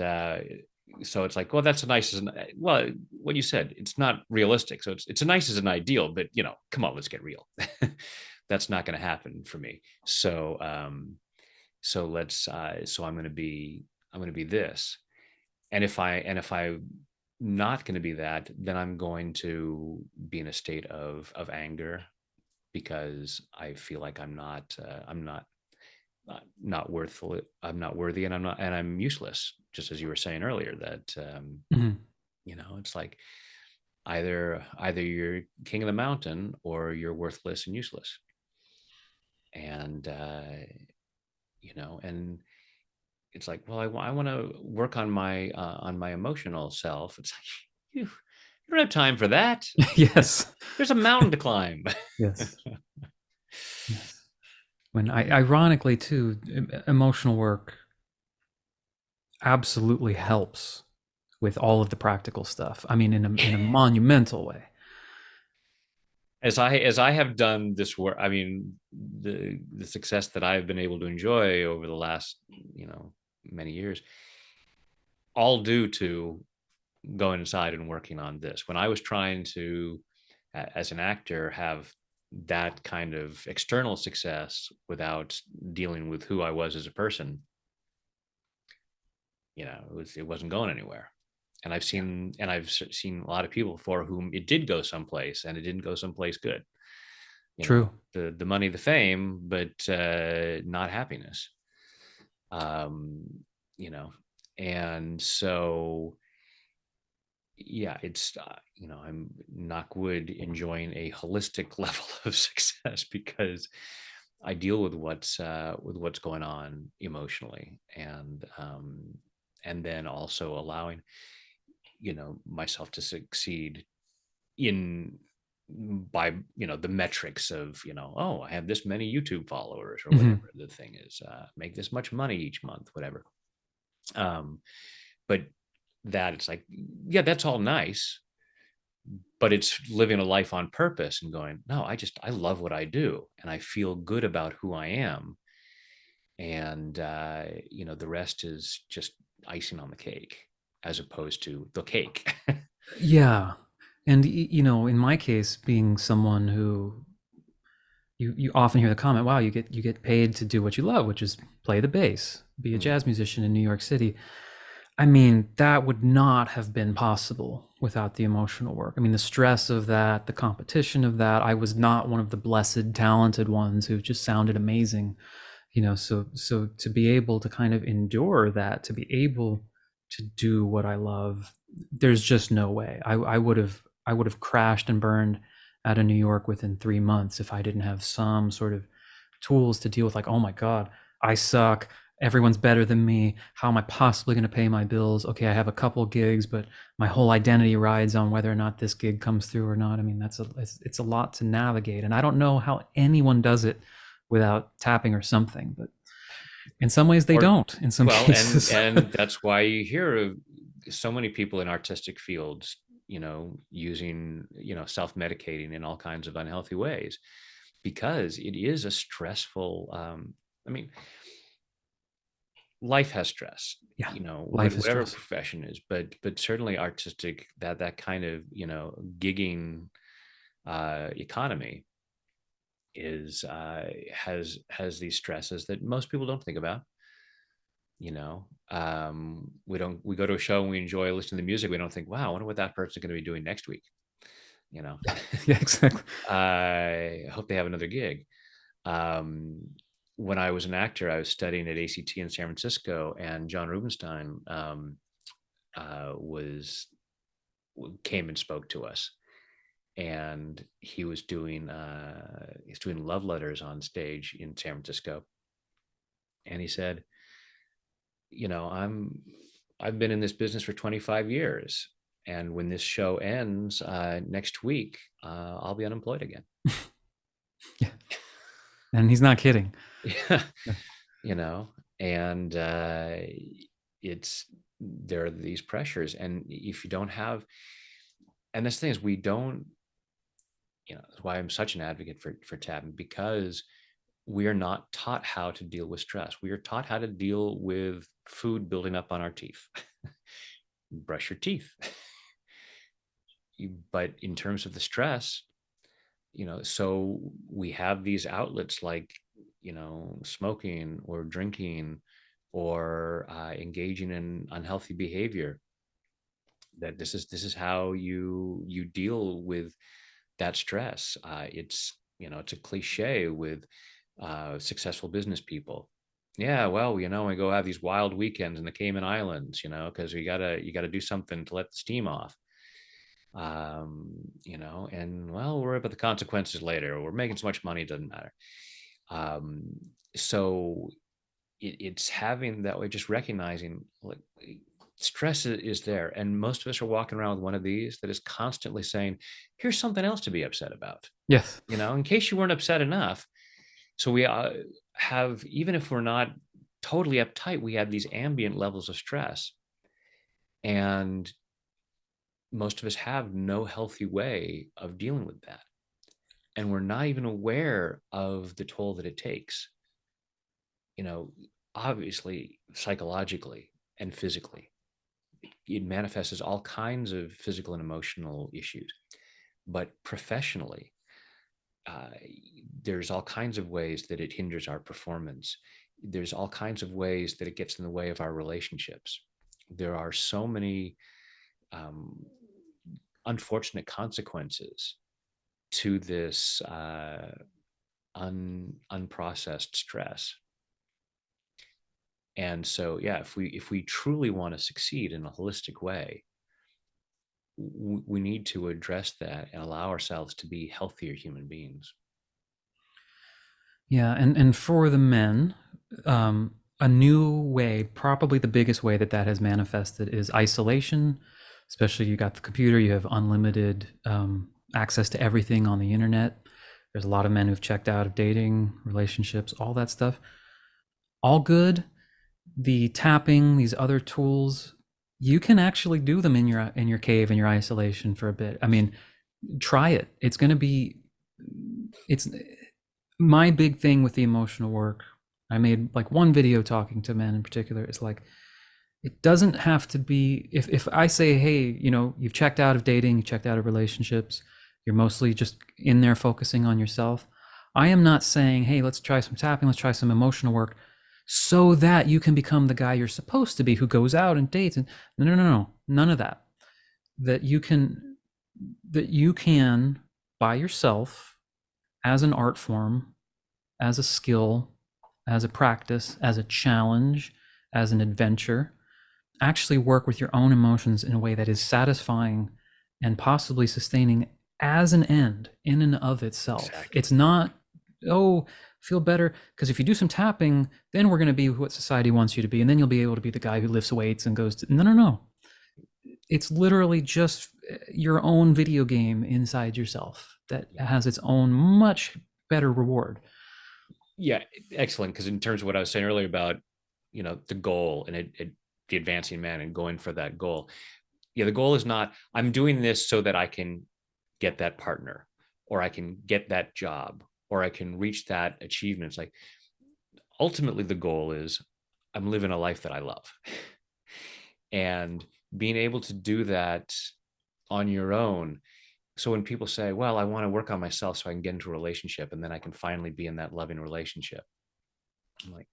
so it's like, well, that's a nice as an, well, what you said, it's not realistic, so it's a nice as an ideal, but come on, let's get real. That's not going to happen for me. So let's so I'm going to be this. And if I'm not going to be that, then I'm going to be in a state of anger because I feel like I'm not worth I'm not worthy, and I'm useless, just as you were saying earlier, that Mhm. it's like either you're king of the mountain or you're worthless and useless. And and it's like, well, I want to work on my emotional self. It's like, you don't have time for that. Yes. There's a mountain to climb. Yes. Yes. When ironically too, emotional work absolutely helps with all of the practical stuff. I mean, in a monumental way. As I have done this work, I mean, the success that I've been able to enjoy over the last many years, all due to going inside and working on this. When I was trying to, as an actor, have that kind of external success without dealing with who I was as a person, it wasn't going anywhere. And Yeah. I've seen a lot of people for whom it did go someplace, and it didn't go someplace good. True. The money, the fame, but not happiness. Um, you know, and so yeah, it's I'm, knock wood, enjoying a holistic level of success because I deal with what's going on emotionally, and then also allowing myself to succeed in by the metrics of oh, I have this many YouTube followers or whatever Mhm. the thing is, make this much money each month, whatever. um but that it's like, yeah, that's all nice, but it's living a life on purpose and going, no, I love what I do and I feel good about who I am. And the rest is just icing on the cake as opposed to the cake. Yeah. And in my case, being someone who you often hear the comment, "Wow, you get paid to do what you love, which is play the bass, be a Mm, jazz musician in New York City." I mean, that would not have been possible without the emotional work. I mean, the stress of that, the competition of that. I was not one of the blessed, talented ones who just sounded amazing, so to be able to kind of endure that, to be able to do what I love, there's just no way. I would have crashed and burned out of New York within 3 months if I didn't have some sort of tools to deal with, like, oh my God, I suck. Everyone's better than me. How am I possibly going to pay my bills? Okay, I have a couple gigs, but my whole identity rides on whether or not this gig comes through or not. I mean, it's a lot to navigate, and I don't know how anyone does it without tapping or something. But in some ways, they Or don't. In some well, and cases, and that's why you hear of so many people in artistic fields, using, self-medicating in all kinds of unhealthy ways, because it is a stressful. I mean, life has stress, yeah, life is whatever stress. profession is, but certainly artistic, that kind of, gigging economy is has these stresses that most people don't think about. We go to a show and we enjoy listening to the music. We don't think, wow, I wonder what that person's going to be doing next week. you know Yeah, exactly. I hope they have another gig. um, when I was an actor, I was studying at ACT in San Francisco, and John Rubinstein was came and spoke to us, and he's doing love letters on stage in San Francisco, and he said, I've been in this business for 25 years, and when this show ends next week, I'll be unemployed again. Yeah, and he's not kidding. Yeah, Yeah. you know, and it's there are these pressures, and if you don't have, and this thing is, we don't, that's why I'm such an advocate for tapping, because we are not taught how to deal with stress. We are taught how to deal with food building up on our teeth. Brush your teeth. But in terms of the stress, so we have these outlets like, smoking or drinking, or engaging in unhealthy behavior, that this is how you deal with that stress. It's a cliche with successful business people. Yeah, well, we go have these wild weekends in the Cayman Islands, because you gotta do something to let the steam off. And well, we'll worry about the consequences later. We're making so much money, it doesn't matter. Um, so it's having that way, just recognizing, like, stress is there, and most of us are walking around with one of these that is constantly saying, here's something else to be upset about, Yes. in case you weren't upset enough. So we have, even if we're not totally uptight, we have these ambient levels of stress, and most of us have no healthy way of dealing with that, and we're not even aware of the toll that it takes, you know obviously, psychologically and physically. It manifests as all kinds of physical and emotional issues, but professionally, uh, there's all kinds of ways that it hinders our performance. There's all kinds of ways that it gets in the way of our relationships. There are so many um, unfortunate consequences to this unprocessed stress. And so, yeah, if we truly want to succeed in a holistic way, we need to address that and allow ourselves to be healthier human beings. Yeah, and for the men, a new way, probably the biggest way that that has manifested is isolation. Especially, you got the computer, you have unlimited access to everything on the internet. There's a lot of men who've checked out of dating, relationships, all that stuff. All good. The tapping, these other tools, you can actually do them in your cave, in your isolation for a bit. I mean, try it. It's going to be it's my big thing with the emotional work. I made like one video talking to men in particular. It's like, it doesn't have to be, if I say, hey, you've checked out of dating, you checked out of relationships, you're mostly just in there focusing on yourself. I am not saying, hey, let's try some tapping, let's try some emotional work so that you can become the guy you're supposed to be who goes out and dates. And no, no, no, no, none of that. That you can by yourself, as an art form, as a skill, as a practice, as a challenge, as an adventure, actually work with your own emotions in a way that is satisfying and possibly sustaining as an end in and of itself. It's Exactly. not, oh, feel better because if you do some tapping, then we're going to be what society wants you to be, and then you'll be able to be the guy who lifts weights and goes to, no, no, no. It's literally just your own video game inside yourself that Yeah. has its own much better reward. Yeah, excellent. Because in terms of what I was saying earlier about, the goal and the advancing man and going for that goal. Yeah, the goal is not I'm doing this so that I can get that partner, or I can get that job, or I can reach that achievement. It's like ultimately the goal is I'm living a life that I love. And being able to do that on your own. So when people say, well, I want to work on myself so I can get into a relationship and then I can finally be in that loving relationship, I'm like,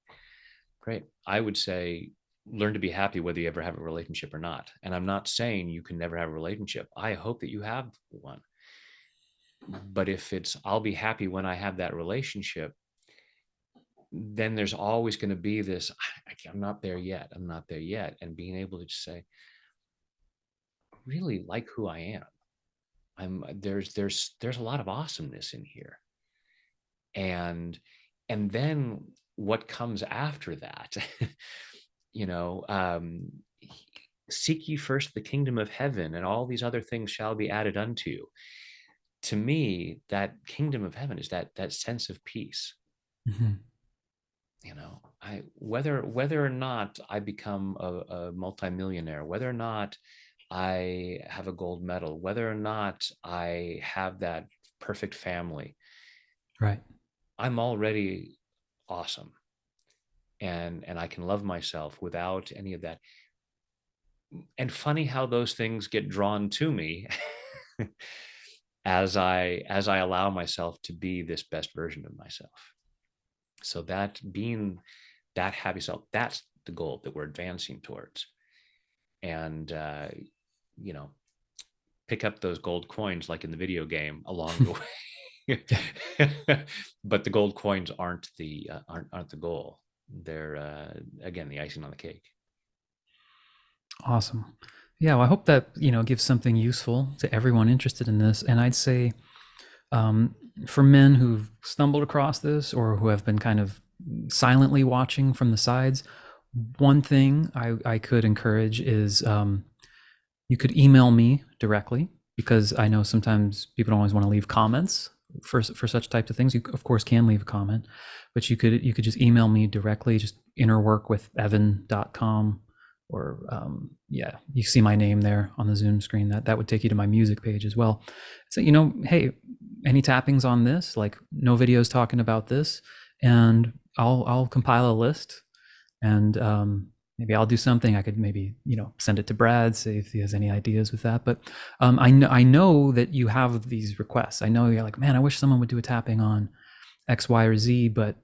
great. I would say learn to be happy whether you ever have a relationship or not. And I'm not saying you can never have a relationship. I hope that you have one. But if it's, I'll be happy when I have that relationship, then there's always going to be this, I'm not there yet. I'm not there yet. And being able to just say, really like who I am. There's a lot of awesomeness in here. And then what comes after that, you know, seek ye first the kingdom of heaven and all these other things shall be added unto you. To me, that kingdom of heaven is that sense of peace. Mm-hmm. I whether or not I become a multimillionaire, whether or not I have a gold medal, whether or not I have that perfect family, Right. I'm already awesome. And I can love myself without any of that. And funny how those things get drawn to me as I allow myself to be this best version of myself. So that being that happy self, that's the goal that we're advancing towards. And you know, pick up those gold coins like in the video game along the way. Yeah. But the gold coins aren't the goal. They're again the icing on the cake. Awesome. Yeah, well, I hope that gives something useful to everyone interested in this. And I'd say um, for men who've stumbled across this or who have been kind of silently watching from the sides, one thing I could encourage is you could email me directly because I know sometimes people don't always want to leave comments for such types of things. You of course can leave a comment, but you could just email me directly, just innerworkwithevan.com, or yeah, you see my name there on the Zoom screen. That would take you to my music page as well. So hey, any tappings on this? Like no videos talking about this, and I'll compile a list and maybe I'll do something. I could maybe send it to Brad, see if he has any ideas with that. But I know that you have these requests. I know you're like, man, I wish someone would do a tapping on X, Y, or Z. But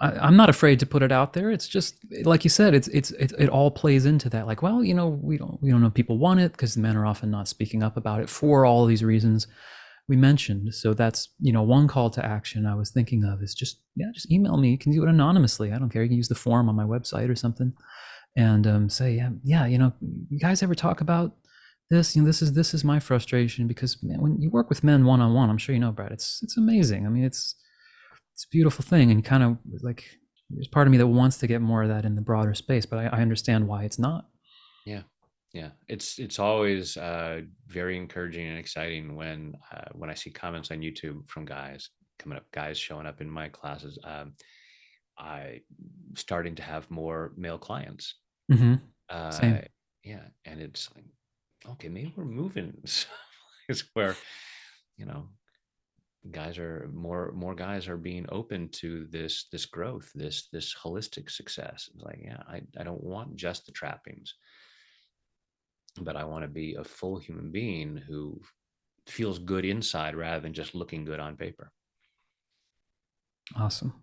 I'm not afraid to put it out there. It's just like you said, it all plays into that. Like, well, we don't know if people want it because men are often not speaking up about it for all these reasons we mentioned. So that's one call to action I was thinking of is just email me. You can do it anonymously. I don't care. You can use the form on my website or something, and say yeah. You guys ever talk about this? This is my frustration because man, when you work with men one on one, I'm sure Brad, it's amazing. I mean, it's a beautiful thing, and kind of like there's part of me that wants to get more of that in the broader space, but I understand why it's not. Yeah, yeah. It's always very encouraging and exciting when I see comments on YouTube from guys coming up, guys showing up in my classes. I starting to have more male clients. Mm-hmm. Uh, Same. yeah, and it's like, okay, maybe we're moving someplace where you know more guys are being open to this growth, this holistic success. It's like, yeah, I don't want just the trappings, but I want to be a full human being who feels good inside rather than just looking good on paper. Awesome.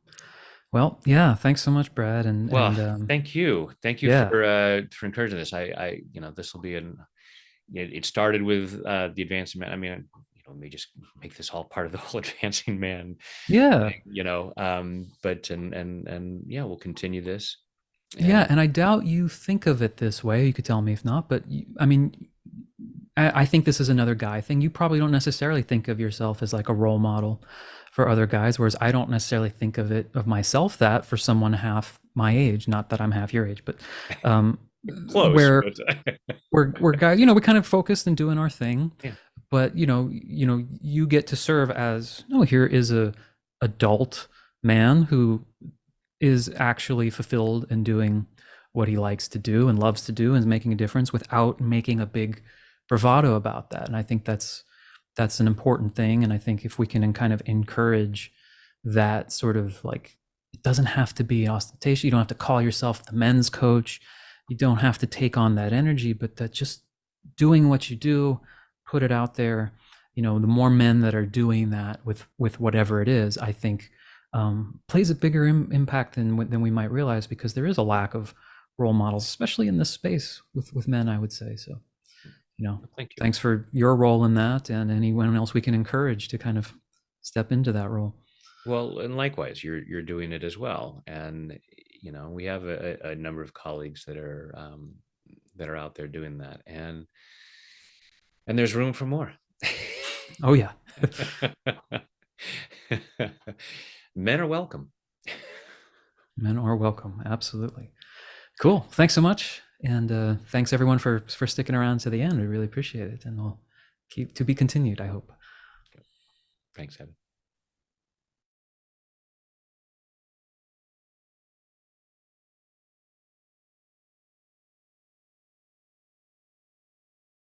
Well, yeah. Thanks so much, Brad, Well, and thank you yeah. for encouraging this. This will be it started with the advancing man. I mean, let me just make this all part of the whole advancing man Yeah. thing, but and yeah, we'll continue this. Yeah, And and I doubt you think of it this way. You could tell me if not, but I mean, I think this is another guy thing. You probably don't necessarily think of yourself as like a role model for other guys, whereas I don't necessarily think of it of myself that for someone half my age, not that I'm half your age, but um, Close, where but we're guys, we kind of focused and doing our thing, yeah. but you get to serve as, no, here is a adult man who is actually fulfilled in doing what he likes to do and loves to do and is making a difference without making a big bravado about that. And I think that's an important thing. And I think if we can kind of encourage that sort of like, it doesn't have to be ostentatious. You don't have to call yourself the men's coach. You don't have to take on that energy, but that just doing what you do, put it out there. The more men that are doing that with whatever it is, I think plays a bigger impact than we might realize, because there is a lack of role models, especially in this space with men, I would say. So, you know, Thank you. thanks for your role in that, and anyone else we can encourage to kind of step into that role. Well, and likewise, you're doing it as well, and we have a number of colleagues that are out there doing that, and there's room for more. Oh yeah, Men are welcome. men are welcome. Absolutely. Cool. Thanks so much, and thanks everyone for sticking around to the end. We really appreciate it, and we'll keep to be continued, I hope. Thanks, Evan.